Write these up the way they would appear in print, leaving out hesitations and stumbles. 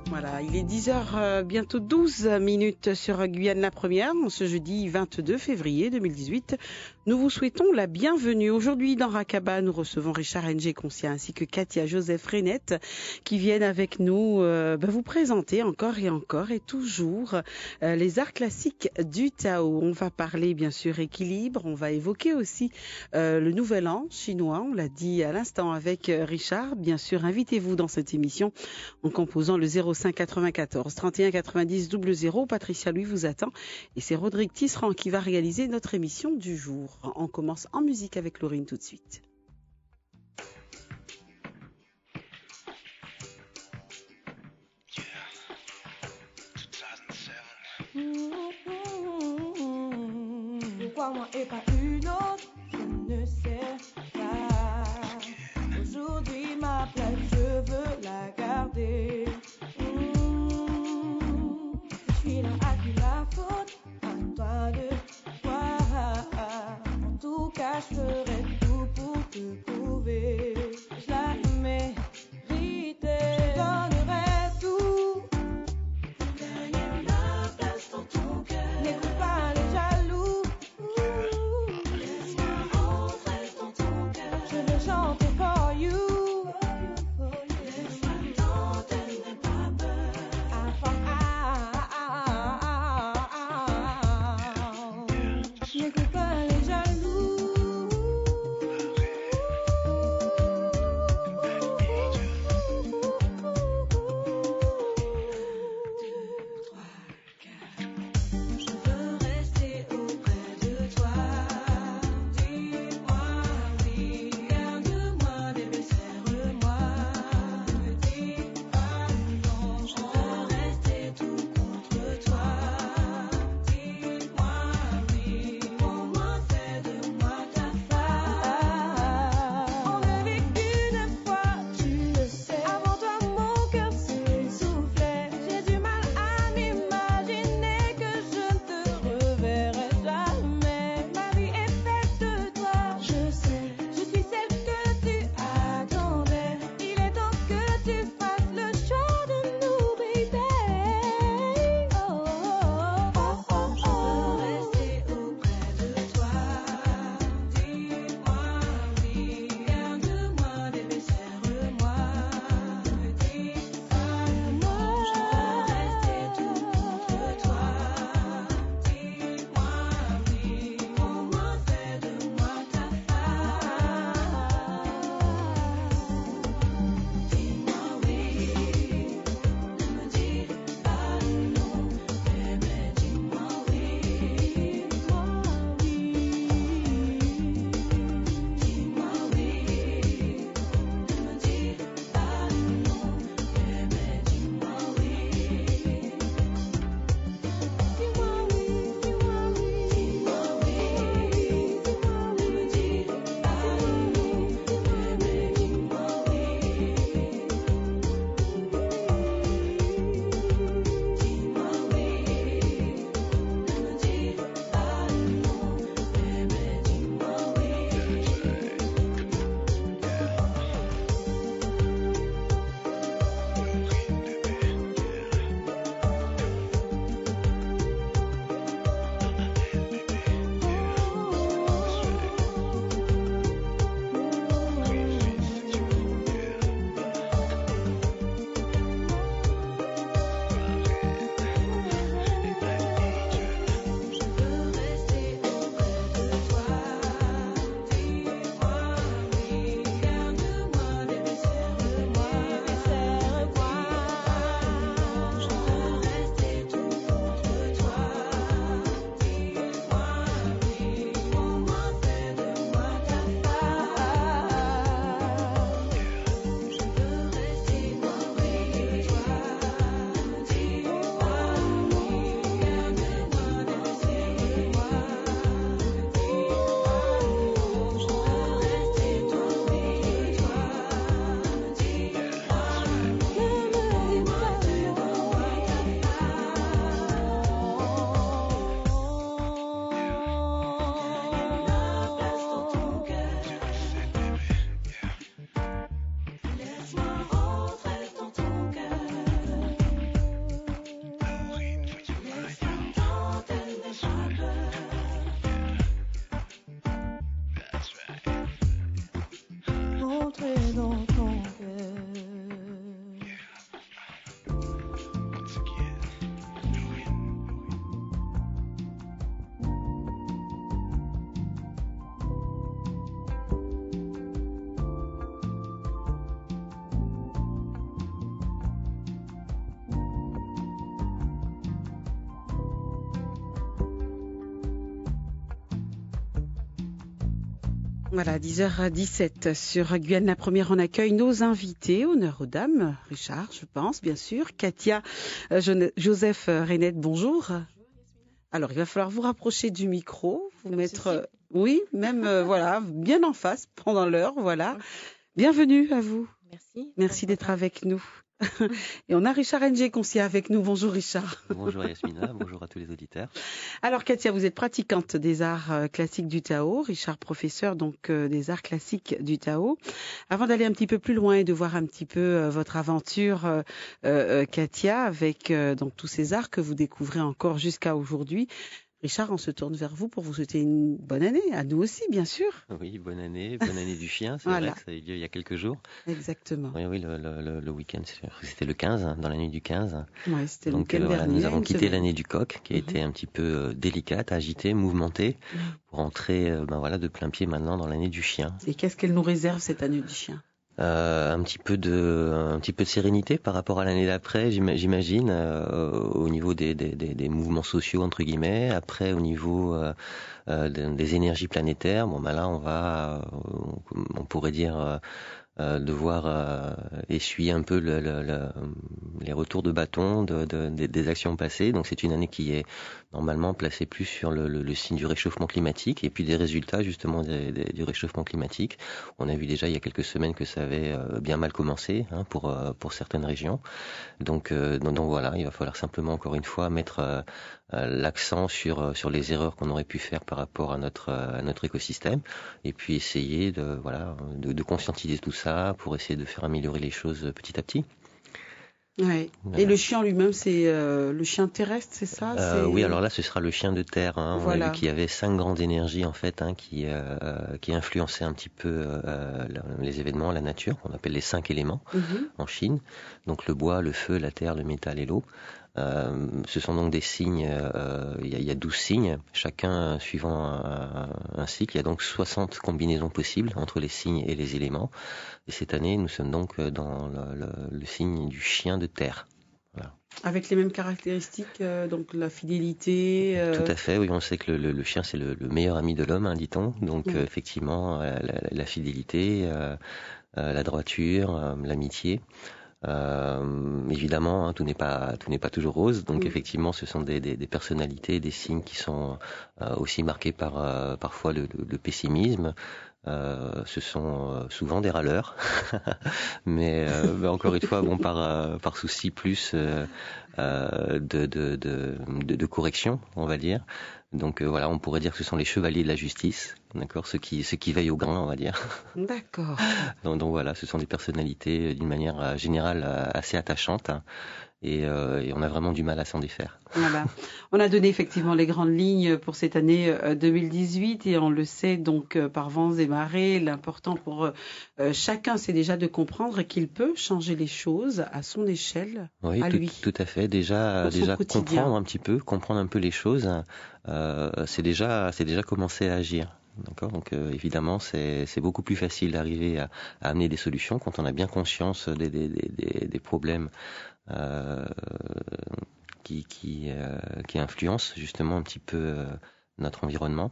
Voilà, il est 10h, bientôt 12 minutes sur Guyane la Première, ce jeudi 22 février 2018. Nous vous souhaitons la bienvenue. Aujourd'hui, dans Rakaba, nous recevons Richard N.G. Concia ainsi que Katia Joseph Renette qui viennent avec nous vous présenter encore et toujours les arts classiques du Tao. On va parler bien sûr équilibre, on va évoquer aussi le nouvel an chinois, on l'a dit à l'instant avec Richard. Bien sûr, invitez-vous dans cette émission en composant le 05 94 31 90 00. Patricia lui vous attend et c'est Rodrigue Tisserand qui va réaliser notre émission du jour. On commence en musique avec Laurine tout de suite. Pourquoi moi et pas une autre, je ne sais pas. Aujourd'hui ma place, je veux la garder. Je suis là à qui la faute, à toi de voir. En tout cas, je ferai tout pour te prouver. Je la mérite, je donnerai tout. Gagner la place dans ton cœur. N'écoute pas les jaloux. Laisse-moi dans ton cœur. Voilà, 10h17 sur Guyane la première, on accueille nos invités, honneur aux dames, Richard, je pense, bien sûr, Katia, Joseph Reynette, bonjour. Alors, il va falloir vous rapprocher du micro, vous mettre, oui, même, voilà, bien en face pendant l'heure, voilà. Bienvenue à vous. Merci. Merci d'être avec nous. Et on a Richard Ng Concia avec nous. Bonjour Richard. Bonjour Yasmina, bonjour à tous les auditeurs. Alors Katia, vous êtes pratiquante des arts classiques du Tao, Richard professeur donc des arts classiques du Tao. Avant d'aller un petit peu plus loin et de voir un petit peu votre aventure, Katia, avec donc tous ces arts que vous découvrez encore jusqu'à aujourd'hui, Richard, on se tourne vers vous pour vous souhaiter une bonne année, à nous aussi, bien sûr. Oui, bonne année du chien, c'est Voilà. vrai que ça a eu lieu il y a quelques jours. Exactement. Oui, le week-end, c'était le 15, hein, dans la nuit du 15. Ouais, c'était le Donc week-end voilà, dernier, nous avons une quitté semaine. l'année du coq, qui a été un petit peu délicate, agitée, mouvementée, pour entrer voilà, de plein pied maintenant dans l'année du chien. Et qu'est-ce qu'elle nous réserve cette année du chien? Un petit peu de sérénité par rapport à l'année d'après, j'imagine, au niveau des mouvements sociaux entre guillemets. Après, au niveau des énergies planétaires, bon, là, on pourrait dire devoir essuyer un peu les retours de bâton des actions passées. Donc c'est une année qui est normalement placée plus sur le signe du réchauffement climatique et puis des résultats justement du réchauffement climatique. On a vu déjà il y a quelques semaines que ça avait bien mal commencé, hein, pour certaines régions. Donc voilà, il va falloir simplement encore une fois mettre l'accent sur les erreurs qu'on aurait pu faire par rapport à notre écosystème et puis essayer de conscientiser tout ça pour essayer de faire améliorer les choses petit à petit. Ouais. Voilà. Et le chien lui-même, c'est le chien terrestre, c'est ça? Oui, alors là, ce sera le chien de terre. Hein. Voilà. On a vu qu'il y avait 5 grandes énergies en fait, hein, qui influençaient un petit peu les événements, la nature. On appelle les 5 éléments en Chine. Donc le bois, le feu, la terre, le métal et l'eau. Ce sont donc des signes, il y a 12 signes, chacun suivant un cycle. Il y a donc 60 combinaisons possibles entre les signes et les éléments. Et cette année, nous sommes donc dans le signe du chien de terre. Voilà. Avec les mêmes caractéristiques, donc la fidélité. Tout à fait, oui, on sait que le chien c'est le meilleur ami de l'homme, hein, dit-on. Donc effectivement, la fidélité, la droiture, l'amitié. Évidemment, hein, tout n'est pas toujours rose. Donc effectivement, ce sont des personnalités, des signes qui sont aussi marqués par parfois le pessimisme. Ce sont souvent des râleurs, mais encore une fois, bon, par souci plus de correction, on va dire. Donc voilà, on pourrait dire que ce sont les chevaliers de la justice, d'accord, ceux qui veillent au grain, on va dire. D'accord. Donc voilà, ce sont des personnalités d'une manière générale assez attachantes. Et on a vraiment du mal à s'en défaire. Voilà. On a donné effectivement les grandes lignes pour cette année 2018 et on le sait donc par vents et marées, l'important pour chacun c'est déjà de comprendre qu'il peut changer les choses à son échelle, oui, à lui. Tout à fait. Déjà comprendre un peu les choses, c'est déjà commencer à agir. D'accord. Donc évidemment, c'est beaucoup plus facile d'arriver à amener des solutions quand on a bien conscience des problèmes qui influencent justement un petit peu notre environnement.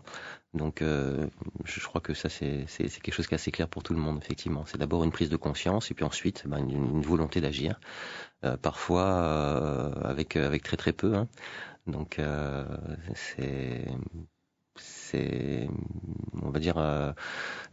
Donc je crois que ça c'est quelque chose qui est assez clair pour tout le monde, effectivement. C'est d'abord une prise de conscience et puis ensuite une volonté d'agir, parfois avec très très peu, hein. Donc c'est on va dire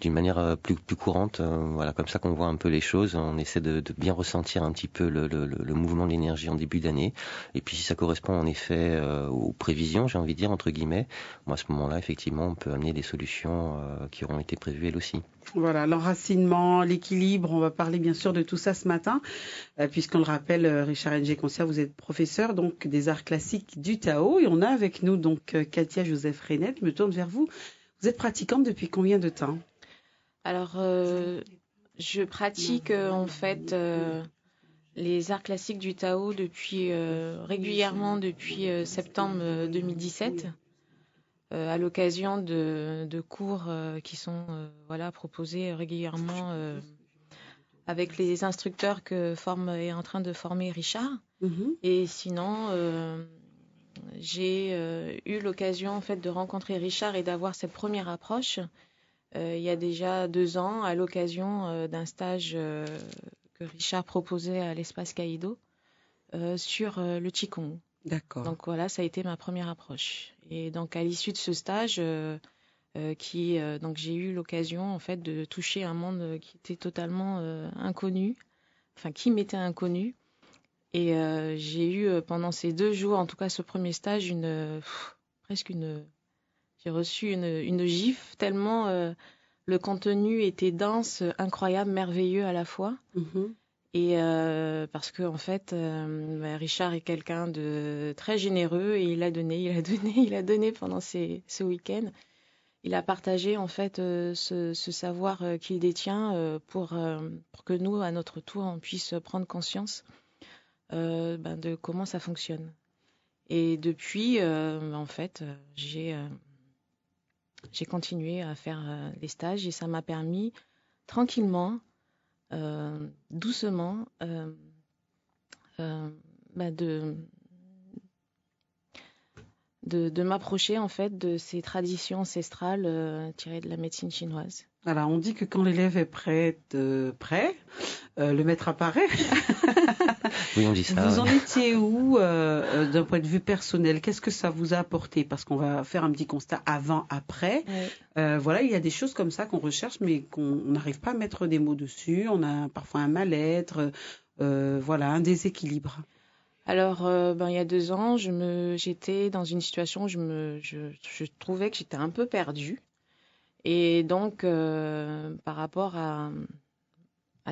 d'une manière plus courante, voilà, comme ça qu'on voit un peu les choses. On essaie de bien ressentir un petit peu le mouvement de l'énergie en début d'année, et puis si ça correspond en effet aux prévisions, j'ai envie de dire entre guillemets, à ce moment-là effectivement on peut amener des solutions qui auront été prévues elles aussi. Voilà, l'enracinement, l'équilibre, on va parler bien sûr de tout ça ce matin, puisqu'on le rappelle, Richard Ng Concia, vous êtes professeur donc des arts classiques du Tao, et on a avec nous donc Katia Joseph Reynette. Je me tourne vers vous. Vous êtes pratiquante depuis combien de temps? Alors, Je pratique en fait les arts classiques du Tao régulièrement depuis septembre 2017, à l'occasion de cours qui sont proposés régulièrement avec les instructeurs que est en train de former Richard. Mhm. Et sinon, j'ai eu l'occasion en fait de rencontrer Richard et d'avoir cette première approche il y a déjà 2 ans à l'occasion d'un stage que Richard proposait à l'espace Caïdo sur le Qigong. D'accord. Donc voilà, ça a été ma première approche. Et donc à l'issue de ce stage, donc j'ai eu l'occasion en fait de toucher un monde qui était totalement inconnu, enfin qui m'était inconnu. Et j'ai eu pendant ces 2 jours, en tout cas ce premier stage, j'ai reçu une gifle tellement le contenu était dense, incroyable, merveilleux à la fois. Mhm. Et parce que en fait, Richard est quelqu'un de très généreux et il a donné pendant ce week-end. Il a partagé en fait ce savoir qu'il détient pour que nous, à notre tour, on puisse prendre conscience de comment ça fonctionne. Et depuis, en fait, j'ai continué à faire des stages et ça m'a permis tranquillement, doucement, de m'approcher en fait de ces traditions ancestrales tirées de la médecine chinoise. Voilà, on dit que quand l'élève est prêt, le maître apparaît. Oui, on dit ça. Vous en ouais. étiez où d'un point de vue personnel? Qu'est-ce que ça vous a apporté? Parce qu'on va faire un petit constat avant-après. Ouais. Voilà, il y a des choses comme ça qu'on recherche, mais qu'on n'arrive pas à mettre des mots dessus. On a parfois un mal-être, voilà, un déséquilibre. Alors, il y a 2 ans, j'étais dans une situation où je trouvais que j'étais un peu perdue. Et donc, par rapport à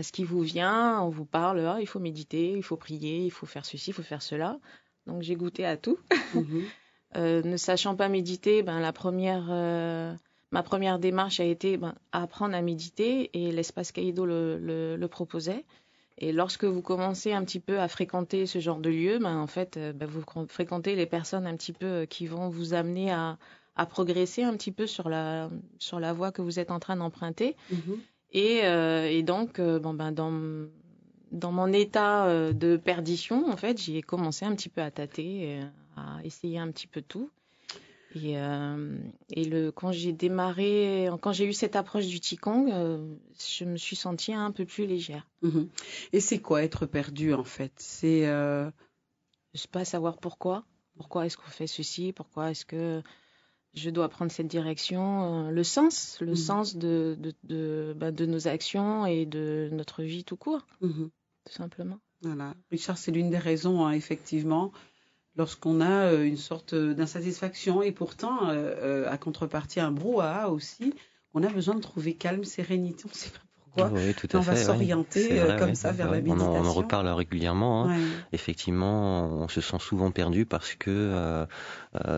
ce qui vous vient, on vous parle, il faut méditer, il faut prier, il faut faire ceci, il faut faire cela. Donc, j'ai goûté à tout. Mhm. Ne sachant pas méditer, ma première démarche a été apprendre à méditer et l'espace Caïdo le proposait. Et lorsque vous commencez un petit peu à fréquenter ce genre de lieu, en fait, vous fréquentez les personnes un petit peu qui vont vous amener à progresser un petit peu sur la voie que vous êtes en train d'emprunter. Mhm. Et donc, dans mon état de perdition, en fait, j'ai commencé un petit peu à tâter, à essayer un petit peu tout. Et quand j'ai eu cette approche du Qigong, je me suis sentie un peu plus légère. Mhm. Et c'est quoi être perdu en fait? C'est Je sais pas savoir pourquoi. Pourquoi est-ce qu'on fait ceci? Pourquoi est-ce que je dois prendre cette direction? Le sens de nos actions et de notre vie tout court, Mhm. tout simplement. Voilà. Richard, c'est l'une des raisons, hein, effectivement, lorsqu'on a une sorte d'insatisfaction et pourtant, à contrepartie, un brouhaha aussi, on a besoin de trouver calme, sérénité, on ne sait pas pourquoi. Oui, tout On à va fait. s'orienter C'est vrai, comme ouais, ça vers ouais. la méditation. On en reparle régulièrement. Hein. Ouais. Effectivement, on se sent souvent perdu parce que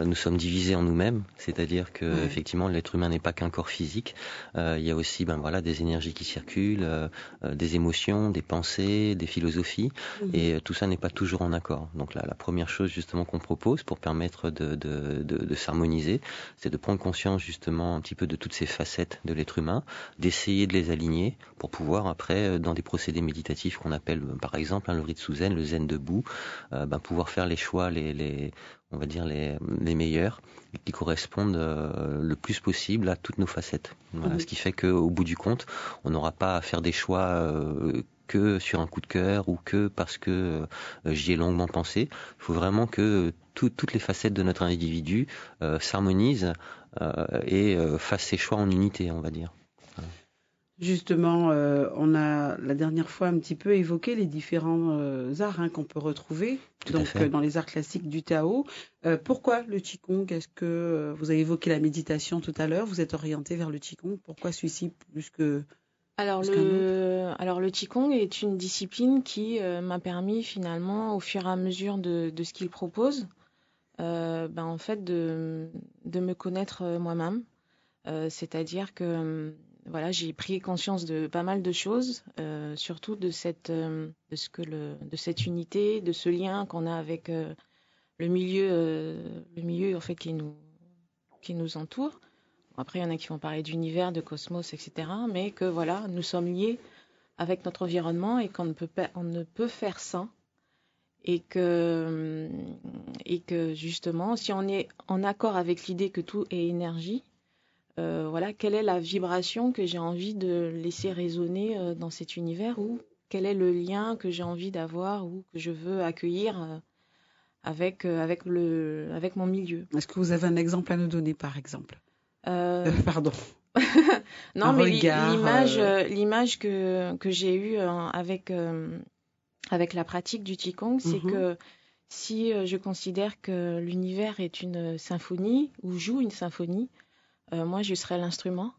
nous sommes divisés en nous-mêmes. C'est-à-dire que Ouais. effectivement, l'être humain n'est pas qu'un corps physique. Il y a aussi, des énergies qui circulent, des émotions, des pensées, des philosophies, Mhm. et tout ça n'est pas toujours en accord. Donc là, la première chose justement qu'on propose pour permettre de s'harmoniser, c'est de prendre conscience justement un petit peu de toutes ces facettes de l'être humain, d'essayer de les aligner pour pouvoir après, dans des procédés méditatifs qu'on appelle par exemple le Ritsu Zen, le Zen debout, pouvoir faire les choix on va dire les meilleurs, qui correspondent le plus possible à toutes nos facettes. Voilà, Mhm. ce qui fait qu'au bout du compte, on n'aura pas à faire des choix que sur un coup de cœur ou que parce que j'y ai longuement pensé. Il faut vraiment que toutes les facettes de notre individu s'harmonisent et fassent ses choix en unité, on va dire. Voilà. Justement, on a la dernière fois un petit peu évoqué les différents arts qu'on peut retrouver Tout à fait. dans les arts classiques du Tao. Pourquoi le Qigong? Est-ce que vous avez évoqué la méditation tout à l'heure? Vous êtes orienté vers le Qigong. Pourquoi celui-ci plus que Alors plus qu'un autre? le Qigong est une discipline qui m'a permis finalement, au fur et à mesure de ce qu'il propose, en fait de me connaître moi-même. C'est-à-dire que voilà, j'ai pris conscience de pas mal de choses, surtout de cette unité, de ce lien qu'on a avec le milieu en fait qui nous entoure. Après, il y en a qui vont parler d'univers, de cosmos, etc. Mais que voilà, nous sommes liés avec notre environnement et qu'on ne peut faire sans. Et que justement, si on est en accord avec l'idée que tout est énergie, voilà, quelle est la vibration que j'ai envie de laisser résonner dans cet univers, ou quel est le lien que j'ai envie d'avoir ou que je veux accueillir avec mon milieu. Est-ce que vous avez un exemple à nous donner, par exemple Pardon. Non, mais l'image que j'ai eue avec la pratique du Qigong, c'est que si je considère que l'univers est une symphonie ou joue une symphonie, moi je serai l'instrument.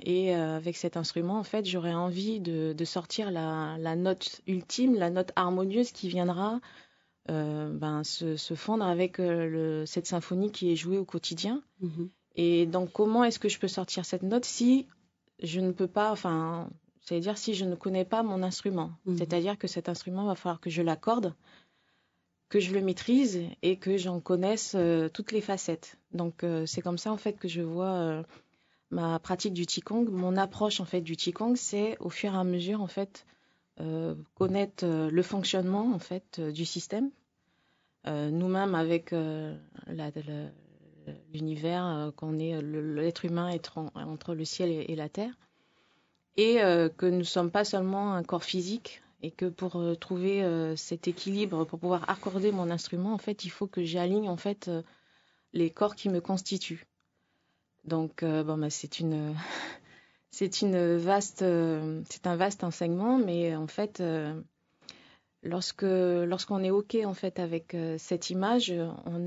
Et avec cet instrument, en fait, j'aurais envie de sortir la note ultime, la note harmonieuse qui viendra se fondre avec cette symphonie qui est jouée au quotidien. Et donc, comment est-ce que je peux sortir cette note si je ne peux pas, c'est-à-dire si je ne connais pas mon instrument. C'est-à-dire que cet instrument, va falloir que je l'accorde, que je le maîtrise et que j'en connaisse toutes les facettes. Donc, c'est comme ça, en fait, que je vois ma pratique du Qigong. Mon approche, en fait, du Qigong, c'est au fur et à mesure, en fait, connaître le fonctionnement, en fait, du système. Nous-mêmes, avec l'univers, qu'on est l'être humain entre le ciel et la terre. Et que nous ne sommes pas seulement un corps physique, et que pour trouver cet équilibre, pour pouvoir accorder mon instrument, en fait, il faut que j'aligne en fait les corps qui me constituent. Donc, c'est un vaste enseignement, mais en fait, lorsqu'on est OK en fait avec cette image, on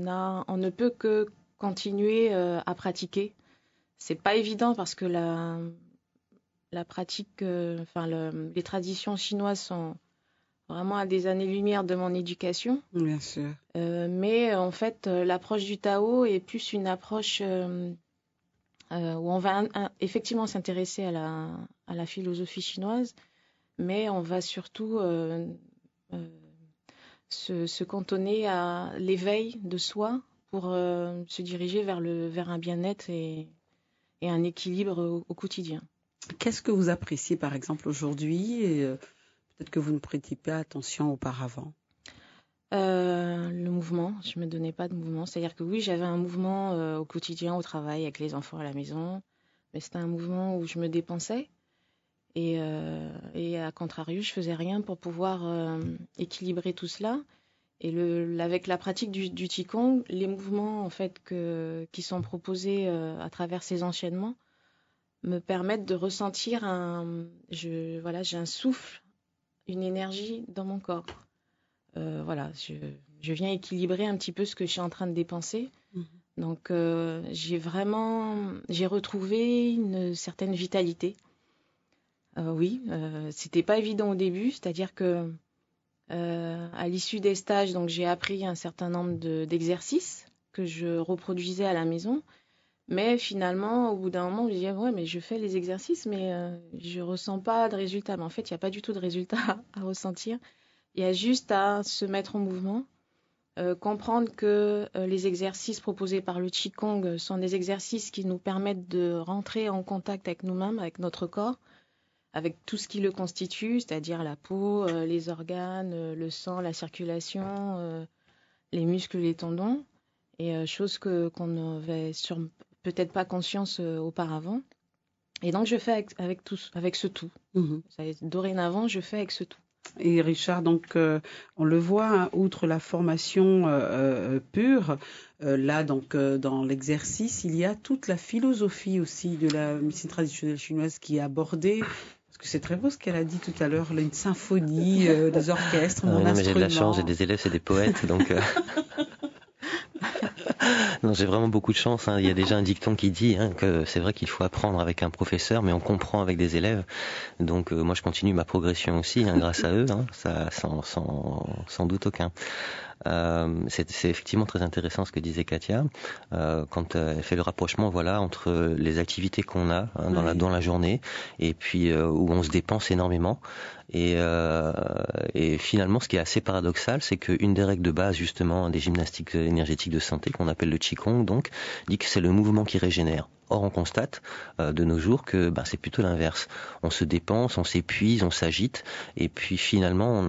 ne peut que continuer à pratiquer. C'est pas évident parce que la pratique, les traditions chinoises sont vraiment à des années-lumière de mon éducation. Bien sûr. Mais en fait, l'approche du Tao est plus une approche où on va effectivement s'intéresser à la philosophie chinoise, mais on va surtout se cantonner à l'éveil de soi pour se diriger vers un bien-être et un équilibre au quotidien. Qu'est-ce que vous appréciez, par exemple, aujourd'hui et peut-être que vous ne prêtiez pas attention auparavant? Le mouvement, je ne me donnais pas de mouvement. C'est-à-dire que oui, j'avais un mouvement au quotidien, au travail, avec les enfants à la maison. Mais c'était un mouvement où je me dépensais. Et à contrario, je ne faisais rien pour pouvoir équilibrer tout cela. Et avec la pratique du Qigong, les mouvements en fait, qui sont proposés à travers ces enchaînements me permettent de ressentir j'ai un souffle, une énergie dans mon corps. Je viens équilibrer un petit peu ce que je suis en train de dépenser. Donc, j'ai retrouvé une certaine vitalité. C'était pas évident au début, c'est-à-dire que à l'issue des stages, donc j'ai appris un certain nombre d'exercices que je reproduisais à la maison. Mais finalement, au bout d'un moment, je me disais, ouais, mais je fais les exercices, mais je ressens pas de résultat. Mais en fait, il n'y a pas du tout de résultat à ressentir. Il y a juste à se mettre en mouvement, comprendre que les exercices proposés par le Qigong sont des exercices qui nous permettent de rentrer en contact avec nous-mêmes, avec notre corps, avec tout ce qui le constitue, c'est-à-dire la peau, les organes, le sang, la circulation, les muscles, les tendons, et choses qu'on n'avait peut-être pas conscience auparavant. Et donc, je fais avec ce tout. Dorénavant, je fais avec ce tout. Et Richard, donc, on le voit, hein, outre la formation pure, là, donc, dans l'exercice, il y a toute la philosophie aussi de la médecine traditionnelle chinoise qui est abordée. Parce que c'est très beau ce qu'elle a dit tout à l'heure, là, une symphonie, des orchestres, mon instrument. Mais j'ai de la chance, j'ai des élèves, c'est des poètes, donc... Non, j'ai vraiment beaucoup de chance. Hein. Il y a déjà un dicton qui dit que c'est vrai qu'il faut apprendre avec un professeur, mais on comprend avec des élèves. Donc moi, je continue ma progression aussi, grâce à eux. Ça, sans doute aucun. C'est effectivement très intéressant ce que disait Katia quand elle fait le rapprochement entre les activités qu'on a dans la journée et puis où on se dépense énormément et finalement ce qui est assez paradoxal, c'est qu'une des règles de base justement des gymnastiques énergétiques de santé qu'on appelle le Qigong donc dit que c'est le mouvement qui régénère. Or, on constate de nos jours que c'est plutôt l'inverse. On se dépense, on s'épuise, on s'agite, et puis finalement,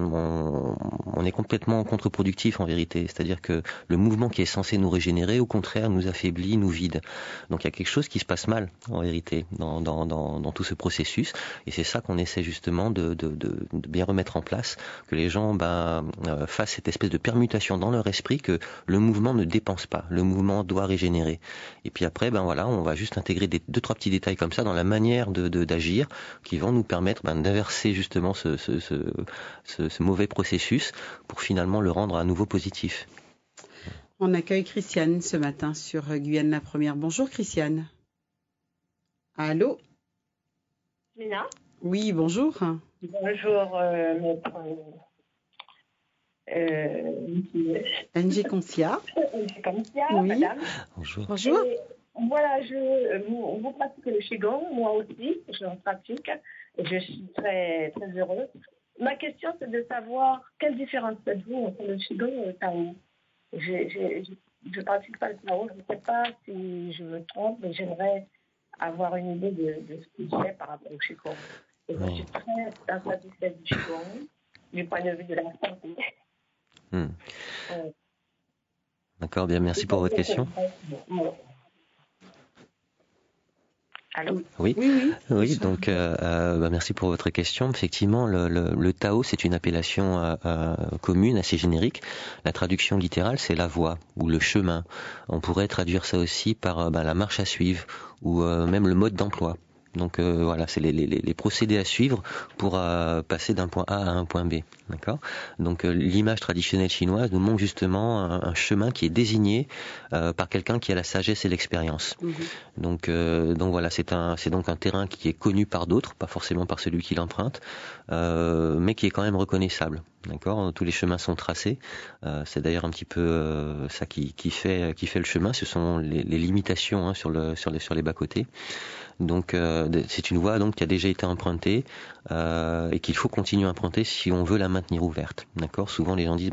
on est complètement contre-productif en vérité. C'est-à-dire que le mouvement qui est censé nous régénérer, au contraire, nous affaiblit, nous vide. Donc il y a quelque chose qui se passe mal en vérité dans tout ce processus, et c'est ça qu'on essaie justement de bien remettre en place, que les gens fassent cette espèce de permutation dans leur esprit que le mouvement ne dépense pas, le mouvement doit régénérer. Et puis après, on va juste intégrer 2-3 petits détails comme ça dans la manière d'agir qui vont nous permettre d'inverser justement ce mauvais processus pour finalement le rendre à nouveau positif. On accueille Christiane ce matin sur Guyane la Première. Bonjour Christiane. Allô? Mina? Oui, bonjour. Bonjour, NG Concia. NG Concia, Oui. madame. Bonjour. Bonjour. Et voilà, vous pratiquez le Qigong, moi aussi, je en pratique, et je suis très, très heureuse. Ma question, c'est de savoir quelle différence faites-vous entre le Qigong et le Tao. Je pratique pas le Tao, je ne sais pas si je me trompe, mais j'aimerais avoir une idée de ce qu'il fait par rapport au Qigong. Et je suis très insatisfaite du Qigong, du point de vue de la santé. D'accord, bien, merci pour votre question. Allô? Oui, Oui. donc merci pour votre question. Effectivement, le Tao, c'est une appellation commune, assez générique. La traduction littérale, c'est la voie ou le chemin. On pourrait traduire ça aussi par la marche à suivre ou même le mode d'emploi. Donc c'est les procédés à suivre pour passer d'un point A à un point B. D'accord. Donc l'image traditionnelle chinoise nous montre justement un chemin qui est désigné par quelqu'un qui a la sagesse et l'expérience. Donc c'est donc un terrain qui est connu par d'autres, pas forcément par celui qui l'emprunte, mais qui est quand même reconnaissable. D'accord. Tous les chemins sont tracés. C'est d'ailleurs un petit peu ça qui fait le chemin. Ce sont les limitations sur les bas-côtés. Donc c'est une voie qui a déjà été empruntée et qu'il faut continuer à emprunter si on veut la maintenir ouverte. D'accord. Souvent les gens disent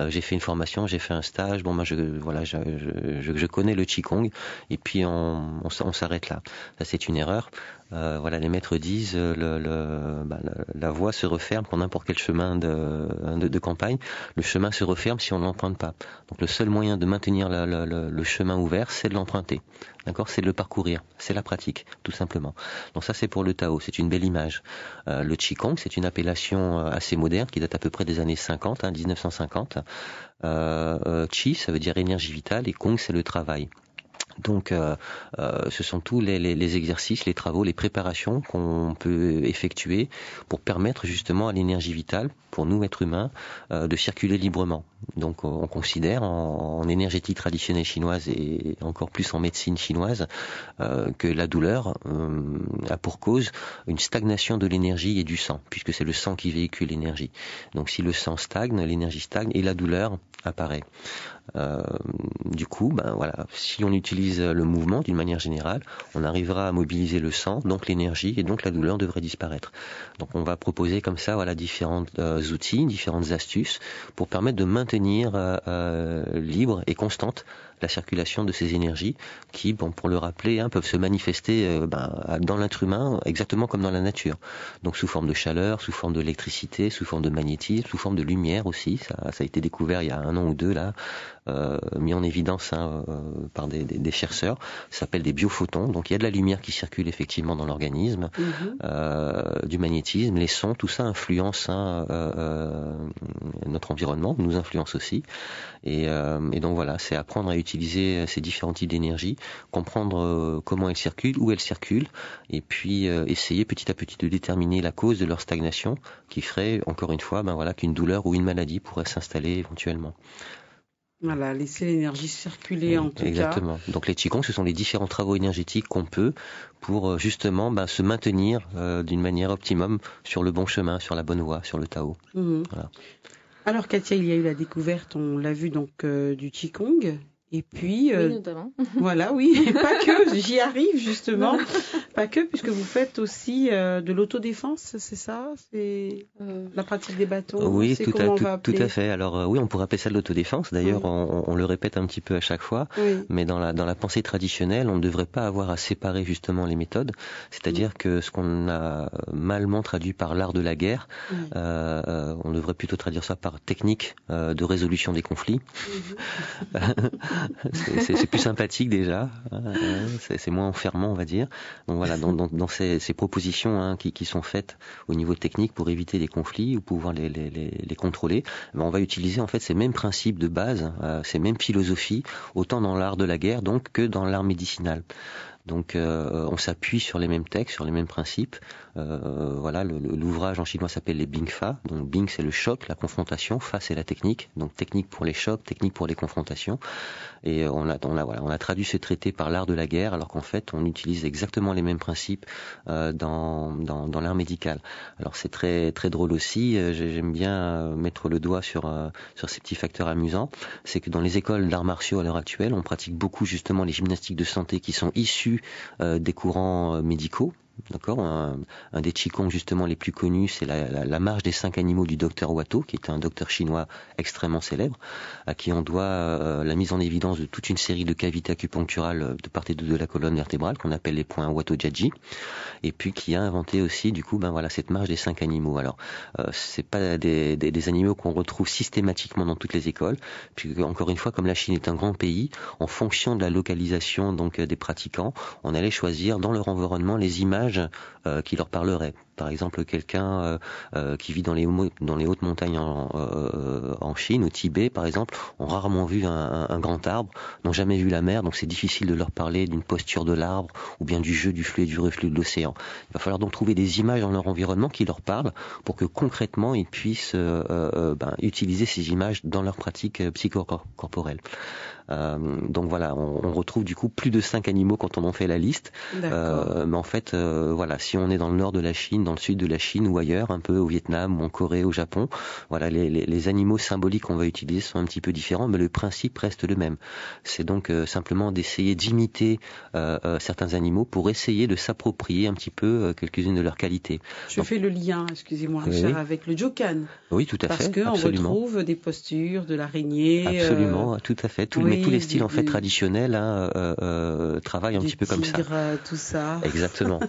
j'ai fait une formation, j'ai fait un stage, je connais le Qigong et puis on s'arrête là. Ça c'est une erreur. Les maîtres disent la voie se referme pour n'importe quel chemin de campagne. Le chemin se referme si on ne l'emprunte pas. Donc le seul moyen de maintenir le chemin ouvert, c'est de l'emprunter. D'accord, c'est de le parcourir, c'est la pratique, tout simplement. Donc ça c'est pour le Tao, c'est une belle image. Le Qigong, c'est une appellation assez moderne qui date à peu près des années 50, 1950. Qi, ça veut dire énergie vitale et Gong, c'est le travail. Donc, ce sont tous les exercices, les travaux, les préparations qu'on peut effectuer pour permettre justement à l'énergie vitale, pour nous êtres humains, de circuler librement. Donc, on considère en énergétique traditionnelle chinoise et encore plus en médecine chinoise que la douleur a pour cause une stagnation de l'énergie et du sang, puisque c'est le sang qui véhicule l'énergie. Donc, si le sang stagne, l'énergie stagne et la douleur apparaît. Du coup, si on utilise le mouvement d'une manière générale, on arrivera à mobiliser le sang, donc l'énergie, et donc la douleur devrait disparaître. Donc on va proposer comme ça différents outils, différentes astuces pour permettre de maintenir libre et constante la circulation de ces énergies qui, pour le rappeler, peuvent se manifester dans l'être humain exactement comme dans la nature. Donc sous forme de chaleur, sous forme d'électricité, sous forme de magnétisme, sous forme de lumière aussi. Ça a été découvert il y a 1 an ou 2 là, mis en évidence par des chercheurs. Ça s'appelle des biophotons. Donc il y a de la lumière qui circule effectivement dans l'organisme, du magnétisme, les sons, tout ça influence notre environnement, nous influence aussi. Et donc c'est apprendre à utiliser ces différents types d'énergie, comprendre comment elles circulent, où elles circulent, et puis essayer petit à petit de déterminer la cause de leur stagnation, qui ferait encore une fois qu'une douleur ou une maladie pourrait s'installer éventuellement. Voilà, laisser l'énergie circuler en tout cas. Exactement. Donc les Qigong, ce sont les différents travaux énergétiques qu'on peut pour justement se maintenir d'une manière optimum sur le bon chemin, sur la bonne voie, sur le Tao. Voilà. Alors Katia, il y a eu la découverte, on l'a vu donc du Qigong. Et puis, Oui, notamment. voilà, oui, et pas que, j'y arrive justement, pas que, puisque vous faites aussi de l'autodéfense, c'est ça? C'est la pratique des bâtons? Oui, c'est tout à fait. Alors oui, on pourrait appeler ça de l'autodéfense. D'ailleurs, on le répète un petit peu à chaque fois, mais dans la pensée traditionnelle, on ne devrait pas avoir à séparer justement les méthodes. C'est-à-dire que ce qu'on a malement traduit par l'art de la guerre, on devrait plutôt traduire ça par technique de résolution des conflits. C'est plus sympathique déjà, c'est moins enfermant on va dire. Donc voilà, dans ces propositions qui sont faites au niveau technique pour éviter les conflits ou pouvoir les contrôler, on va utiliser en fait ces mêmes principes de base, ces mêmes philosophies, autant dans l'art de la guerre donc que dans l'art médicinal. Donc on s'appuie sur les mêmes textes, sur les mêmes principes. Voilà, l'ouvrage en chinois s'appelle les Bing Fa. Donc Bing c'est le choc, la confrontation, Fa c'est la technique. Donc technique pour les chocs, technique pour les confrontations. Et on a traduit ce traité par l'art de la guerre, alors qu'en fait on utilise exactement les mêmes principes dans l'art médical. Alors c'est très très drôle aussi. J'aime bien mettre le doigt sur ces petits facteurs amusants. C'est que dans les écoles d'arts martiaux à l'heure actuelle, on pratique beaucoup justement les gymnastiques de santé qui sont issues des courants médicaux. D'accord, un des Qigong justement les plus connus, c'est la marche des 5 animaux du docteur Watteau, qui était un docteur chinois extrêmement célèbre, à qui on doit la mise en évidence de toute une série de cavités acupuncturales de part et d'autre de la colonne vertébrale, qu'on appelle les points Watteau Jiaji, et puis qui a inventé aussi du coup cette marche des 5 animaux. Alors c'est pas des animaux qu'on retrouve systématiquement dans toutes les écoles, puis encore une fois, comme la Chine est un grand pays, en fonction de la localisation donc des pratiquants, on allait choisir dans leur environnement les images qui leur parlerait. Par exemple, quelqu'un qui vit dans les hautes montagnes en Chine, au Tibet, par exemple, ont rarement vu un grand arbre, n'ont jamais vu la mer, donc c'est difficile de leur parler d'une posture de l'arbre ou bien du jeu du flux et du reflux de l'océan. Il va falloir donc trouver des images dans leur environnement qui leur parlent pour que concrètement ils puissent utiliser ces images dans leur pratique psychocorporelle. Donc voilà, on retrouve du coup plus de 5 animaux quand on en fait la liste. Mais en fait, si on est dans le nord de la Chine, dans le sud de la Chine ou ailleurs, un peu au Vietnam ou en Corée, au Japon, voilà, les animaux symboliques qu'on va utiliser sont un petit peu différents, mais le principe reste le même. C'est donc simplement d'essayer d'imiter certains animaux pour essayer de s'approprier un petit peu quelques-unes de leurs qualités. Je fais le lien, excusez-moi, Richard, avec le Jokan. Oui, tout à fait. Parce qu'on retrouve des postures de l'araignée. Absolument, tout à fait. Mais tous les styles en fait traditionnels travaillent un petit peu comme ça. Tout ça. Exactement.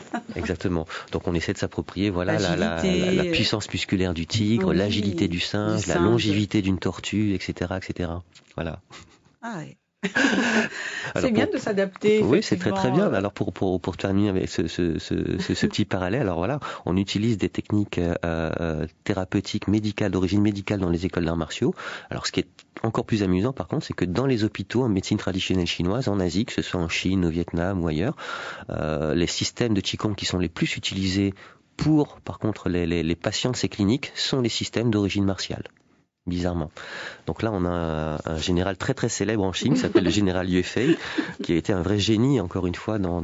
Donc on essaie de s'approprier la puissance musculaire du tigre, l'agilité du singe, la longévité d'une tortue, etc. Voilà. Ah ouais. C'est bien de s'adapter. Oui, c'est très très bien. Alors pour terminer avec ce petit parallèle, alors voilà, on utilise des techniques thérapeutiques médicales d'origine médicale dans les écoles d'arts martiaux. Alors ce qui est encore plus amusant par contre, c'est que dans les hôpitaux en médecine traditionnelle chinoise, en Asie, que ce soit en Chine, au Vietnam ou ailleurs, les systèmes de Qigong qui sont les plus utilisés pour, par contre, les patients de ces cliniques sont les systèmes d'origine martiale. Bizarrement. Donc là, on a un général très très célèbre en Chine qui s'appelle le général Yue Fei, qui a été un vrai génie, encore une fois, dans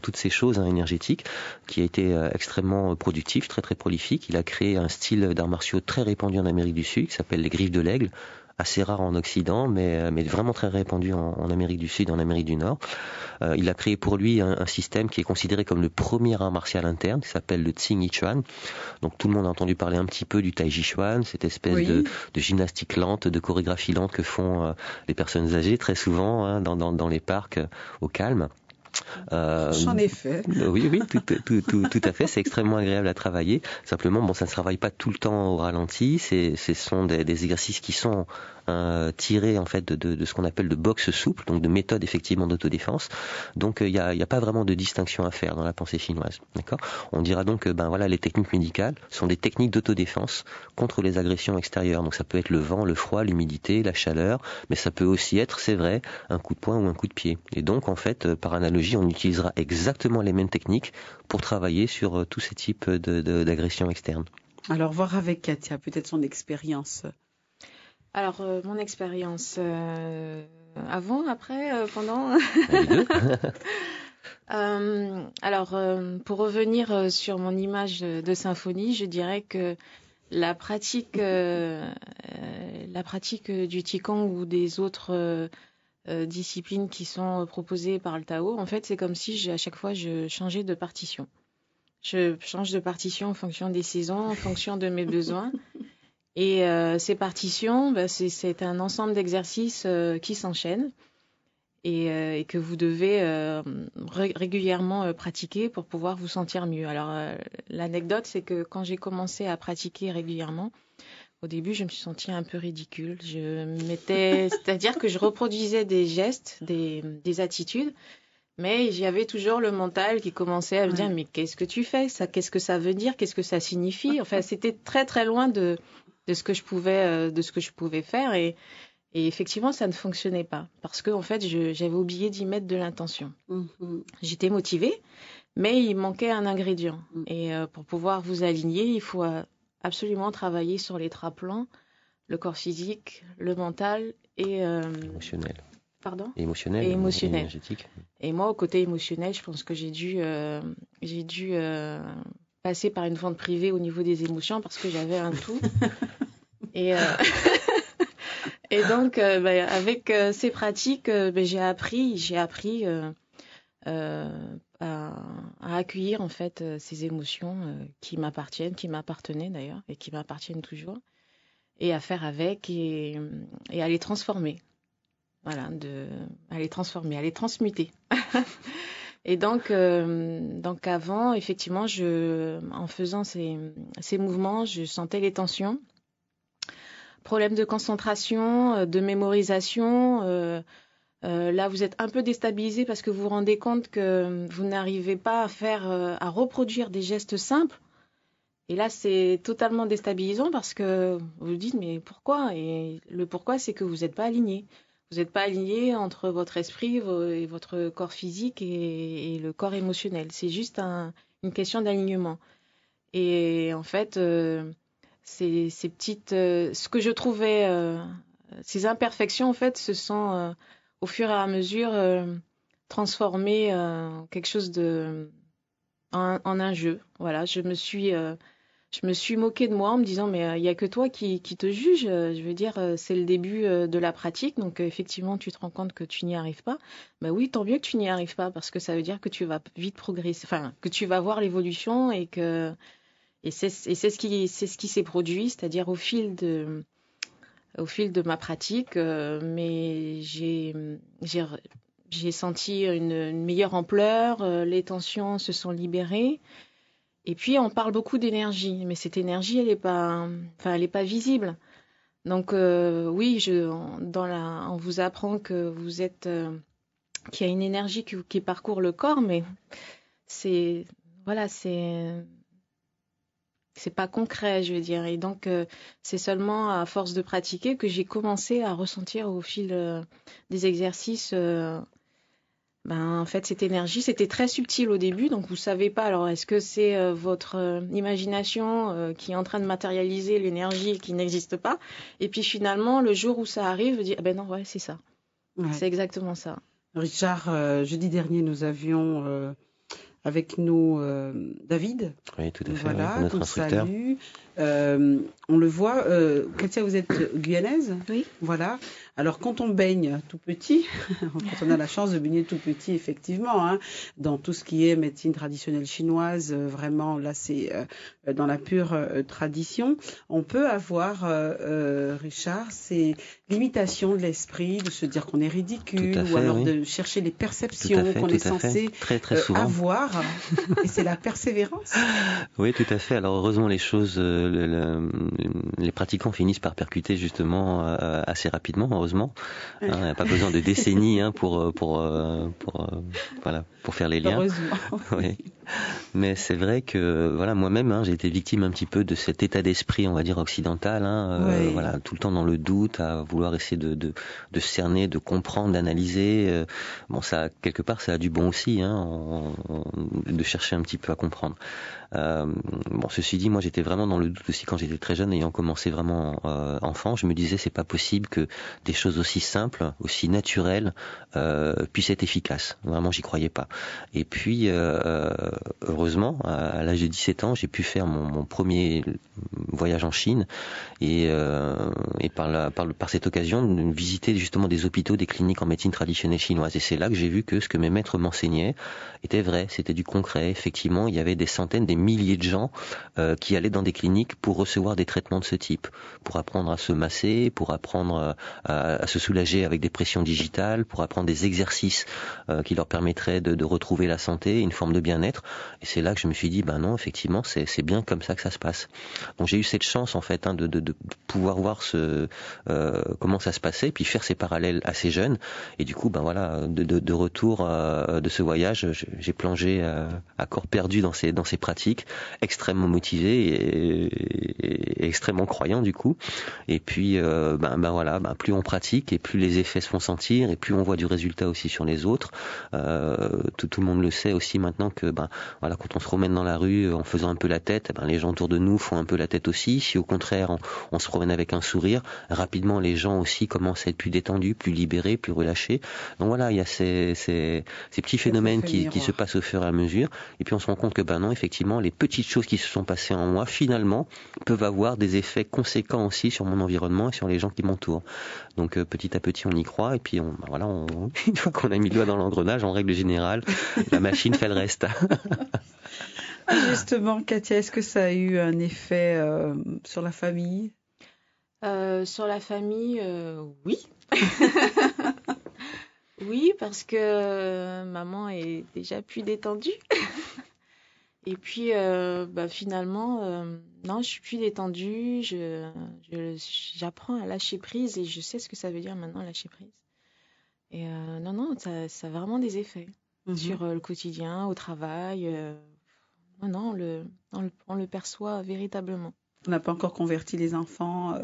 toutes ces choses énergétiques, qui a été extrêmement productif, très très prolifique. Il a créé un style d'arts martiaux très répandu en Amérique du Sud, qui s'appelle les griffes de l'aigle, assez rare en Occident, mais vraiment très répandu en Amérique du Sud et en Amérique du Nord. Il a créé pour lui un système qui est considéré comme le premier art martial interne, qui s'appelle le Tsing Yi Chuan. Donc tout le monde a entendu parler un petit peu du Tai Chi Chuan, cette espèce de gymnastique lente, de chorégraphie lente que font les personnes âgées très souvent dans les parcs au calme. J'en ai fait. Oui, tout à fait. C'est extrêmement agréable à travailler. Simplement, ça ne travaille pas tout le temps au ralenti. Ce sont des exercices qui sont tirés en fait de ce qu'on appelle de boxe souple, donc de méthode effectivement d'autodéfense. Donc il y a pas vraiment de distinction à faire dans la pensée chinoise. D'accord ? On dira donc que les techniques médicales sont des techniques d'autodéfense contre les agressions extérieures. Donc ça peut être le vent, le froid, l'humidité, la chaleur, mais ça peut aussi être, c'est vrai, un coup de poing ou un coup de pied. Et donc en fait, par analogie, on utilisera exactement les mêmes techniques pour travailler sur tous ces types d'agressions externes. Alors voir avec Katia, peut-être son expérience. Alors, mon expérience avant, après, pendant. Les deux. Alors, pour revenir sur mon image de symphonie, je dirais que la pratique du Qigong ou des autres disciplines qui sont proposées par le Tao, en fait, c'est comme si à chaque fois je changeais de partition. Je change de partition en fonction des saisons, en fonction de mes besoins. Et ces partitions, c'est un ensemble d'exercices qui s'enchaînent et que vous devez régulièrement pratiquer pour pouvoir vous sentir mieux. Alors, l'anecdote, c'est que quand j'ai commencé à pratiquer régulièrement, au début, je me suis sentie un peu ridicule. C'est-à-dire que je reproduisais des gestes, des attitudes, mais j'avais toujours le mental qui commençait à me dire, mais qu'est-ce que tu fais ça? Qu'est-ce que ça veut dire? Qu'est-ce que ça signifie? Enfin, c'était très, très loin de ce que je pouvais faire. Et effectivement, ça ne fonctionnait pas. Parce que, en fait, j'avais oublié d'y mettre de l'intention. J'étais motivée, mais il manquait un ingrédient. Et pour pouvoir vous aligner, il faut absolument travailler sur les trois plans, le corps physique, le mental et Émotionnel. Pardon ? Émotionnel. Et émotionnel. Énergétique. Et moi, au côté émotionnel, je pense que j'ai dû passer par une vente privée au niveau des émotions parce que j'avais un tout. Et donc, avec ces pratiques, j'ai appris à accueillir en fait ces émotions qui m'appartenaient d'ailleurs et qui m'appartiennent toujours, et à faire avec et à les transformer. Voilà, à les transformer, à les transmuter. Et donc avant, effectivement, en faisant ces mouvements, je sentais les tensions, problèmes de concentration, de mémorisation. Là, vous êtes un peu déstabilisé parce que vous vous rendez compte que vous n'arrivez pas à reproduire des gestes simples. Et là, c'est totalement déstabilisant parce que vous vous dites, mais pourquoi? Et le pourquoi, c'est que vous n'êtes pas aligné. Vous n'êtes pas aligné entre votre esprit et votre corps physique et le corps émotionnel. C'est juste une question d'alignement. Et en fait, ces petites, ce que je trouvais, ces imperfections, en fait, se sont au fur et à mesure transformées en quelque chose en un jeu. Voilà, je me suis moquée de moi en me disant, mais il n'y a que toi qui te juge. Je veux dire, c'est le début de la pratique. Donc, effectivement, tu te rends compte que tu n'y arrives pas. Ben oui, tant mieux que tu n'y arrives pas parce que ça veut dire que tu vas vite progresser, enfin, que tu vas voir l'évolution et c'est ce qui s'est produit, c'est-à-dire au fil de ma pratique. Mais j'ai senti une meilleure ampleur. Les tensions se sont libérées. Et puis, on parle beaucoup d'énergie, mais cette énergie, elle n'est pas visible. Donc, oui, on vous apprend que qu'il y a une énergie qui parcourt le corps, mais c'est pas concret, je veux dire. Et donc, c'est seulement à force de pratiquer que j'ai commencé à ressentir au fil des exercices. En fait, cette énergie, c'était très subtil au début, donc vous ne savez pas. Alors, est-ce que c'est votre imagination qui est en train de matérialiser l'énergie qui n'existe pas? Et puis finalement, le jour où ça arrive, vous dites, ah ben non, ouais, c'est ça. Ouais. C'est exactement ça. Richard, jeudi dernier, nous avions avec nous David. Oui, tout à fait. Voilà, oui, notre instructeur. Salue. On le voit. Katia, vous êtes guyanaise? Oui. Voilà. Alors, quand on baigne tout petit, quand on a la chance de baigner tout petit, effectivement, dans tout ce qui est médecine traditionnelle chinoise, vraiment, là, c'est dans la pure tradition, on peut avoir, Richard, ces limitations de l'esprit, de se dire qu'on est ridicule, ou alors de chercher les perceptions qu'on est censé très souvent avoir. Et c'est la persévérance. Oui, tout à fait. Alors, heureusement, les choses, les pratiquants finissent par percuter justement assez rapidement, heureusement. Il n'y a pas besoin de décennies pour faire les liens. Heureusement. Oui. Mais c'est vrai que moi-même, j'ai été victime un petit peu de cet état d'esprit, on va dire occidental. Tout le temps dans le doute, à vouloir essayer de cerner, de comprendre, d'analyser. Ça quelque part, ça a du bon aussi. On de chercher un petit peu à comprendre. Bon, ceci dit, moi j'étais vraiment dans le doute aussi quand j'étais très jeune, ayant commencé vraiment enfant. Je me disais c'est pas possible que des choses aussi simples, aussi naturelles puissent être efficaces. Vraiment, j'y croyais pas. Et puis heureusement, à l'âge de 17 ans, j'ai pu faire mon premier voyage en Chine et par cette occasion de visiter justement des hôpitaux, des cliniques en médecine traditionnelle chinoise. Et c'est là que j'ai vu que ce que mes maîtres m'enseignaient était vrai, c'était du concret. Effectivement, il y avait des centaines, des milliers de gens qui allaient dans des cliniques pour recevoir des traitements de ce type, pour apprendre à se masser, pour apprendre à se soulager avec des pressions digitales, pour apprendre des exercices qui leur permettraient de retrouver la santé, une forme de bien-être. Et c'est là que je me suis dit, ben non, effectivement, c'est bien comme ça que ça se passe. Donc j'ai eu cette chance en fait de pouvoir voir comment ça se passait, puis faire ces parallèles assez jeunes. Et du coup, ben voilà, de retour de ce voyage, j'ai plongé à corps perdu dans ces pratiques, extrêmement motivé et extrêmement croyant du coup. Et puis voilà, plus on pratique et plus les effets se font sentir et plus on voit du résultat aussi sur les autres. Tout le monde le sait aussi maintenant que voilà, quand on se promène dans la rue en faisant un peu la tête, les gens autour de nous font un peu la tête aussi. Si au contraire on se promène avec un sourire, rapidement les gens aussi commencent à être plus détendus, plus libérés, plus relâchés. Donc voilà, il y a ces petits phénomènes qui se passent au fur et à mesure. Et puis on se rend compte que non, effectivement, les petites choses qui se sont passées en moi, finalement, peuvent avoir des effets conséquents aussi sur mon environnement et sur les gens qui m'entourent. Donc petit à petit, on y croit. Et puis une fois qu'on a mis le doigt dans l'engrenage, en règle générale, la machine fait le reste. Justement, Katia, est-ce que ça a eu un effet sur la famille ? Sur la famille, oui. Oui, parce que maman est déjà plus détendue. Et puis, finalement, non, je suis plus détendue. J'apprends à lâcher prise et je sais ce que ça veut dire maintenant, lâcher prise. Et non, ça a vraiment des effets sur le quotidien, au travail. Non, on le perçoit véritablement. On n'a pas encore converti les enfants.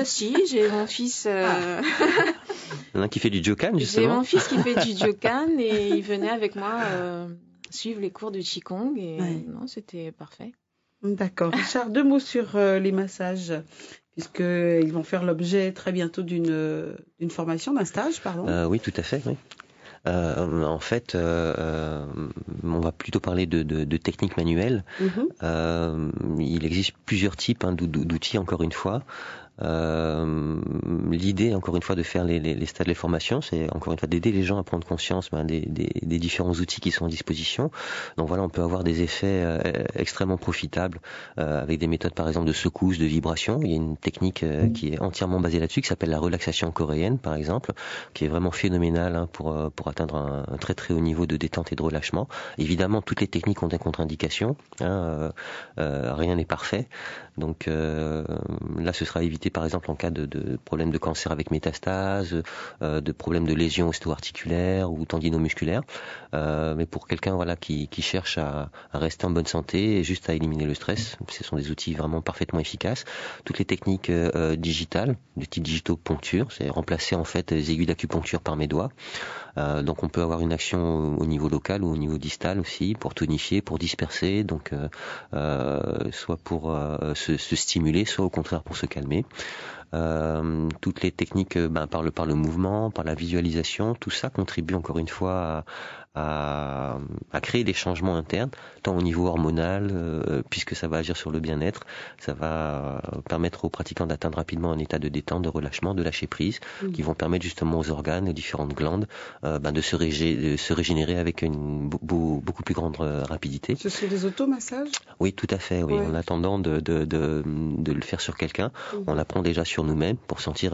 Si, j'ai mon fils. Il y en a qui fait du Jokan, justement. J'ai mon fils qui fait du Jokan et il venait avec moi suivre les cours de Qigong et non, c'était parfait. D'accord. Richard, 2 mots sur les massages, puisqu'ils vont faire l'objet très bientôt d'une formation, d'un stage, pardon. Oui, tout à fait, oui. En fait, on va plutôt parler de techniques manuelles. Il existe plusieurs types d'outils, encore une fois. L'idée, encore une fois, de faire les stages, les formations, c'est encore une fois d'aider les gens à prendre conscience des différents outils qui sont à disposition. Donc voilà, on peut avoir des effets extrêmement profitables avec des méthodes, par exemple, de secousse, de vibration. Il y a une technique qui est entièrement basée là-dessus, qui s'appelle la relaxation coréenne, par exemple, qui est vraiment phénoménale pour atteindre un très très haut niveau de détente et de relâchement. Évidemment, toutes les techniques ont des contre-indications. Rien n'est parfait. Donc là, ce sera évité par exemple en cas de problème de cancer avec métastase, de problèmes de lésions osto-articulaires ou tendinomusculaires. Mais pour quelqu'un qui cherche à rester en bonne santé et juste à éliminer le stress, ce sont des outils vraiment parfaitement efficaces. Toutes les techniques digitales, de type digitoponcture, c'est remplacer en fait les aiguilles d'acupuncture par mes doigts. Donc on peut avoir une action au niveau local ou au niveau distal aussi pour tonifier, pour disperser, donc soit pour se stimuler, soit au contraire pour se calmer. Toutes les techniques par le mouvement, par la visualisation, tout ça contribue encore une fois à créer des changements internes, tant au niveau hormonal, puisque ça va agir sur le bien-être, ça va permettre aux pratiquants d'atteindre rapidement un état de détente, de relâchement, de lâcher prise, qui vont permettre justement aux organes, aux différentes glandes, de se régénérer avec une beaucoup plus grande rapidité. Ce sont des automassages ? Oui, tout à fait. Oui. Ouais. En attendant de le faire sur quelqu'un, on apprend déjà sur nous-mêmes pour sentir,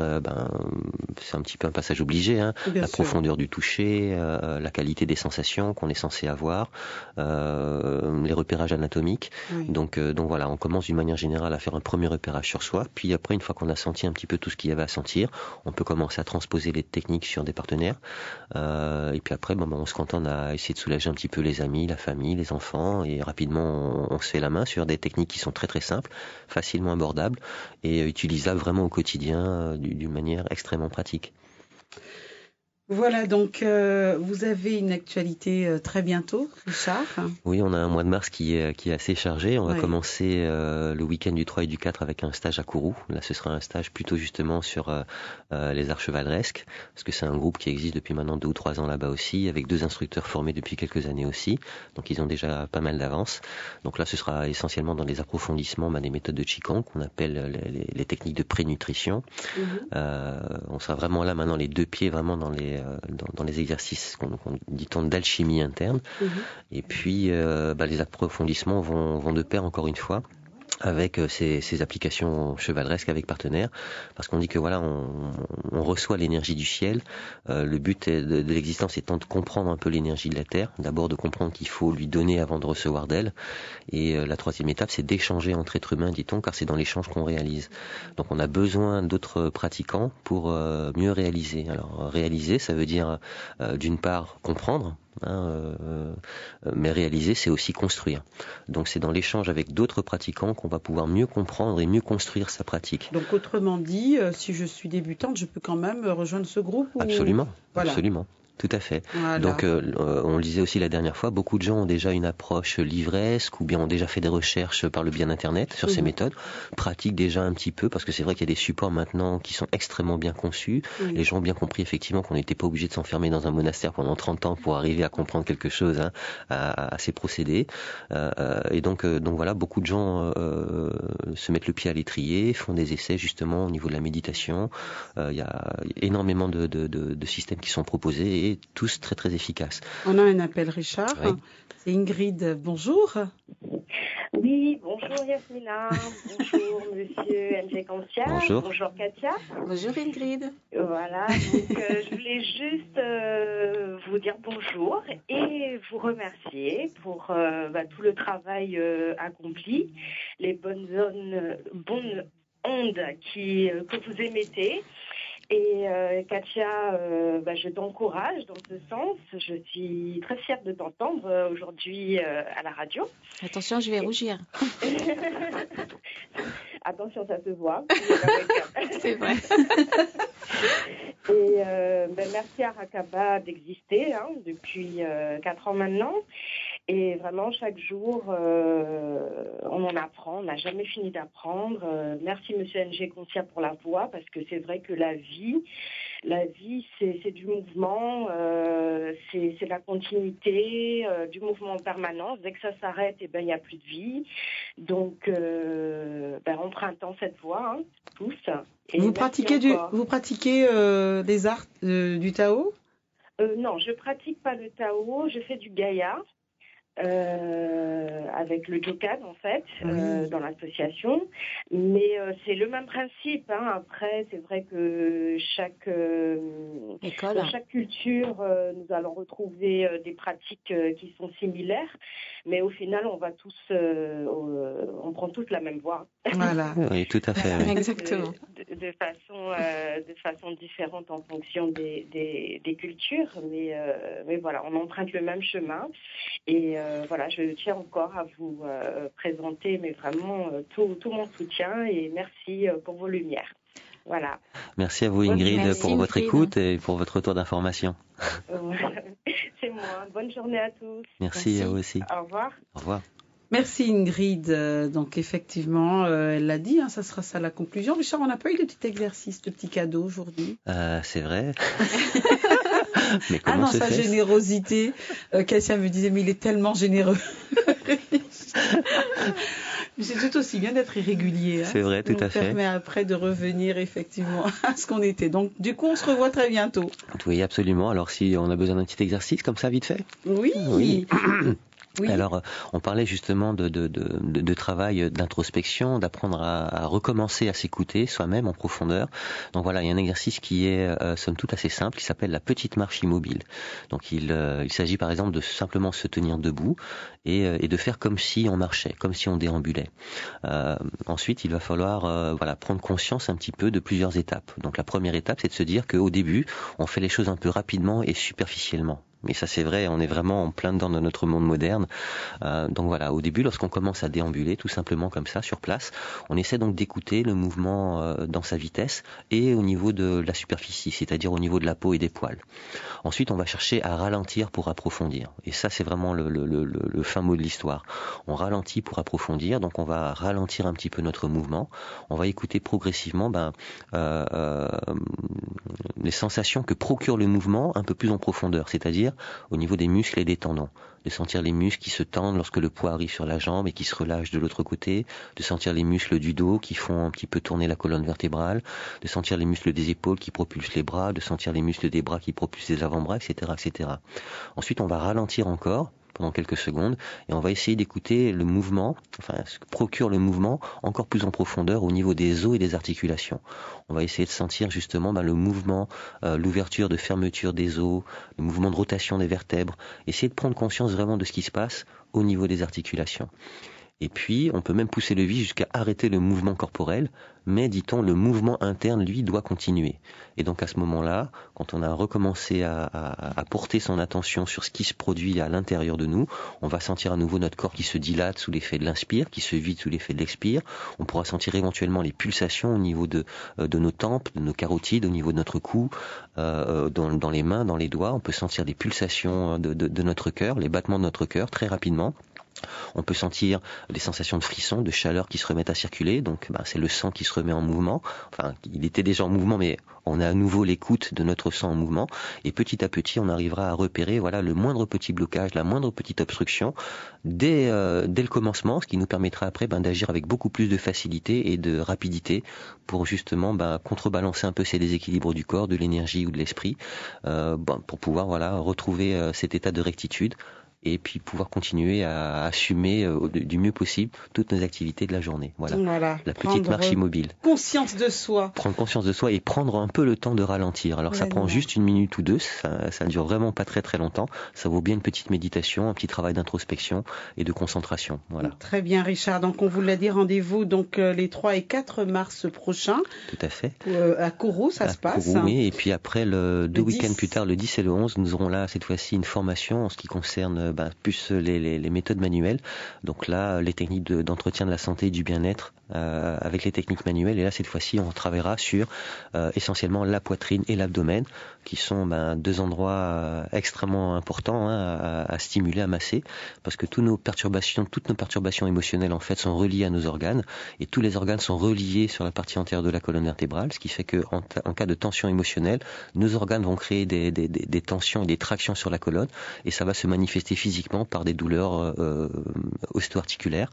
c'est un petit peu un passage obligé, la profondeur du toucher, la qualité des sensations qu'on est censé avoir, les repérages anatomiques. Oui. Donc voilà, on commence d'une manière générale à faire un premier repérage sur soi, puis après, une fois qu'on a senti un petit peu tout ce qu'il y avait à sentir, on peut commencer à transposer les techniques sur des partenaires, et puis après, on se contente à essayer de soulager un petit peu les amis, la famille, les enfants, et rapidement, on se fait la main sur des techniques qui sont très très simples, facilement abordables, et utilisables vraiment au quotidien d'une manière extrêmement pratique. Voilà, donc vous avez une actualité très bientôt, Richard. Oui, on a un mois de mars qui est assez chargé. On va Ouais. commencer le week-end du 3 et du 4 avec un stage à Kourou. Là, ce sera un stage plutôt justement sur les arts chevaleresques, parce que c'est un groupe qui existe depuis maintenant 2 ou 3 ans là-bas aussi, avec 2 instructeurs formés depuis quelques années aussi. Donc ils ont déjà pas mal d'avance. Donc là, ce sera essentiellement dans les approfondissements des méthodes de Qigong, qu'on appelle les techniques de prénutrition. On sera vraiment là maintenant les 2 pieds vraiment dans les exercices qu'on dit-on d'alchimie interne. Et puis les approfondissements vont de pair encore une fois avec ces applications chevaleresques avec partenaires, parce qu'on dit que voilà, on reçoit l'énergie du ciel. Le but de l'existence étant de comprendre un peu l'énergie de la terre, d'abord de comprendre qu'il faut lui donner avant de recevoir d'elle, et la 3e étape, c'est d'échanger entre êtres humains, dit-on, car c'est dans l'échange qu'on réalise. Donc on a besoin d'autres pratiquants pour mieux réaliser. Alors réaliser, ça veut dire d'une part comprendre, mais réaliser, c'est aussi construire. Donc c'est dans l'échange avec d'autres pratiquants qu'on va pouvoir mieux comprendre et mieux construire sa pratique. Donc autrement dit, si je suis débutante, je peux quand même rejoindre ce groupe ou... Absolument, Voilà. absolument. Tout à fait. Voilà. Donc, on le disait aussi la dernière fois, beaucoup de gens ont déjà une approche livresque ou bien ont déjà fait des recherches par le biais d'Internet sur ces méthodes, pratiquent déjà un petit peu, parce que c'est vrai qu'il y a des supports maintenant qui sont extrêmement bien conçus. Les gens ont bien compris effectivement qu'on n'était pas obligé de s'enfermer dans un monastère pendant 30 ans pour arriver à comprendre quelque chose à ces procédés. Et donc voilà, beaucoup de gens se mettent le pied à l'étrier, font des essais justement au niveau de la méditation. Il y a énormément de systèmes qui sont proposés et tous très très efficaces. On a un appel, Richard. Oui. C'est Ingrid. Bonjour. Oui, bonjour Yasmina, bonjour Monsieur NG Concia, Bonjour. bonjour Katia. Bonjour Ingrid. Voilà, donc je voulais juste vous dire bonjour et vous remercier pour tout le travail accompli, les bonnes ondes que vous émettez. Et Katia, je t'encourage dans ce sens. Je suis très fière de t'entendre aujourd'hui à la radio. Attention, je vais rougir. Attention, ça se voit. C'est vrai. Et merci à Rakaba d'exister depuis 4 ans maintenant. Et vraiment, chaque jour, on en apprend. On n'a jamais fini d'apprendre. Merci, Monsieur NG Concia, pour la voix, parce que c'est vrai que la vie, c'est du mouvement, c'est la continuité du mouvement en permanence. Dès que ça s'arrête, il n'y a plus de vie. Donc, on prend cette voix, tous. Et Vous pratiquez des arts du Tao? Non, je pratique pas le Tao. Je fais du Gaïa. Avec le Jokan en fait, dans l'association, mais c'est le même principe. Après, c'est vrai que chaque culture, nous allons retrouver des pratiques qui sont similaires, mais au final, on prend tous la même voie. Voilà. Oui, tout à fait. Oui. Exactement. De façon différente en fonction des cultures, mais voilà, on emprunte le même chemin. Et je tiens encore à vous présenter, mais vraiment tout mon soutien et merci pour vos lumières. Voilà. Merci à vous Ingrid Merci, pour votre Ingrid. écoute et pour votre retour d'information. C'est moi. Bonne journée à tous. Merci à vous aussi. Au revoir. Au revoir. Merci Ingrid. Donc effectivement, elle l'a dit, ça sera ça la conclusion. Richard, on n'a pas eu de petit exercice, de petit cadeau aujourd'hui. C'est vrai. Mais comment se sa fait-ce ? générosité. Cassia me disait, mais il est tellement généreux. Mais c'est tout aussi bien d'être irrégulier. C'est vrai, tout à fait. Ça permet après de revenir effectivement à ce qu'on était. Donc du coup, on se revoit très bientôt. Oui, absolument. Alors si on a besoin d'un petit exercice comme ça, vite fait. Oui. Oui. Oui. Alors, on parlait justement de travail d'introspection, d'apprendre à recommencer à s'écouter soi-même en profondeur. Donc voilà, il y a un exercice qui est somme toute assez simple, qui s'appelle la petite marche immobile. Donc il s'agit par exemple de simplement se tenir debout et de faire comme si on marchait, comme si on déambulait. Ensuite, il va falloir prendre conscience un petit peu de plusieurs étapes. Donc la première étape, c'est de se dire qu'au début, on fait les choses un peu rapidement et superficiellement. Mais ça c'est vrai, on est vraiment en plein dedans de notre monde moderne. Donc voilà, au début, lorsqu'on commence à déambuler, tout simplement comme ça, sur place, on essaie donc d'écouter le mouvement dans sa vitesse et au niveau de la superficie, c'est-à-dire au niveau de la peau et des poils. Ensuite, on va chercher à ralentir pour approfondir. Et ça, c'est vraiment le fin mot de l'histoire. On ralentit pour approfondir, donc on va ralentir un petit peu notre mouvement. On va écouter progressivement les sensations que procure le mouvement un peu plus en profondeur, c'est-à-dire au niveau des muscles et des tendons. De sentir les muscles qui se tendent lorsque le poids arrive sur la jambe et qui se relâchent de l'autre côté, de sentir les muscles du dos qui font un petit peu tourner la colonne vertébrale, de sentir les muscles des épaules qui propulsent les bras, de sentir les muscles des bras qui propulsent les avant-bras, etc., etc. Ensuite, on va ralentir encore pendant quelques secondes et on va essayer d'écouter le mouvement, enfin ce que procure le mouvement encore plus en profondeur au niveau des os et des articulations. On va essayer de sentir justement le mouvement, l'ouverture de fermeture des os, le mouvement de rotation des vertèbres, essayer de prendre conscience vraiment de ce qui se passe au niveau des articulations. Et puis, on peut même pousser le vis jusqu'à arrêter le mouvement corporel, mais, dit-on, le mouvement interne, lui, doit continuer. Et donc, à ce moment-là, quand on a recommencé à porter son attention sur ce qui se produit à l'intérieur de nous, on va sentir à nouveau notre corps qui se dilate sous l'effet de l'inspire, qui se vide sous l'effet de l'expire. On pourra sentir éventuellement les pulsations au niveau de nos tempes, de nos carotides, au niveau de notre cou, dans les mains, dans les doigts. On peut sentir des pulsations de notre cœur, les battements de notre cœur, très rapidement. On peut sentir des sensations de frisson, de chaleur qui se remettent à circuler, donc c'est le sang qui se remet en mouvement. Enfin, il était déjà en mouvement, mais on a à nouveau l'écoute de notre sang en mouvement, et petit à petit, on arrivera à repérer le moindre petit blocage, la moindre petite obstruction dès le commencement, ce qui nous permettra après d'agir avec beaucoup plus de facilité et de rapidité pour justement contrebalancer un peu ces déséquilibres du corps, de l'énergie ou de l'esprit, pour pouvoir retrouver cet état de rectitude. Et puis pouvoir continuer à assumer du mieux possible toutes nos activités de la journée. Voilà. La petite marche immobile. Conscience de soi. Prendre conscience de soi et prendre un peu le temps de ralentir. Alors ça prend juste 1 minute ou 2, ça ne dure vraiment pas très très longtemps. Ça vaut bien une petite méditation, un petit travail d'introspection et de concentration. Voilà. Très bien Richard, donc on vous l'a dit, rendez-vous donc les 3 et 4 mars prochains. Tout à fait. À Kourou, ça se passe. Kourou, oui. Et puis après, 2 week-ends plus tard, le 10 et le 11, nous aurons là cette fois-ci une formation en ce qui concerne plus les méthodes manuelles. Donc là, les techniques d'entretien de la santé et du bien-être avec les techniques manuelles. Et là, cette fois-ci, on travaillera sur essentiellement la poitrine et l'abdomen, qui sont 2 endroits extrêmement importants à stimuler, à masser, parce que toutes nos perturbations émotionnelles en fait sont reliées à nos organes, et tous les organes sont reliés sur la partie antérieure de la colonne vertébrale, ce qui fait que en cas de tension émotionnelle, nos organes vont créer des tensions et des tractions sur la colonne, et ça va se manifester physiquement par des douleurs osteoarticulaires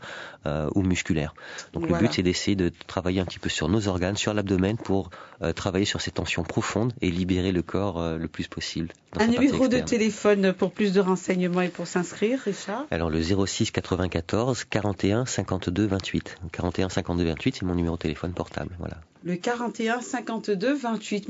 ou musculaires. Donc le but, c'est d'essayer de travailler un petit peu sur nos organes, sur l'abdomen, pour travailler sur ces tensions profondes et libérer le corps le plus possible. Un numéro de téléphone pour plus de renseignements et pour s'inscrire, Richard? Alors le 06 94 41 52 28. 41 52 28, c'est mon numéro de téléphone portable. Voilà. Le 41 52 28.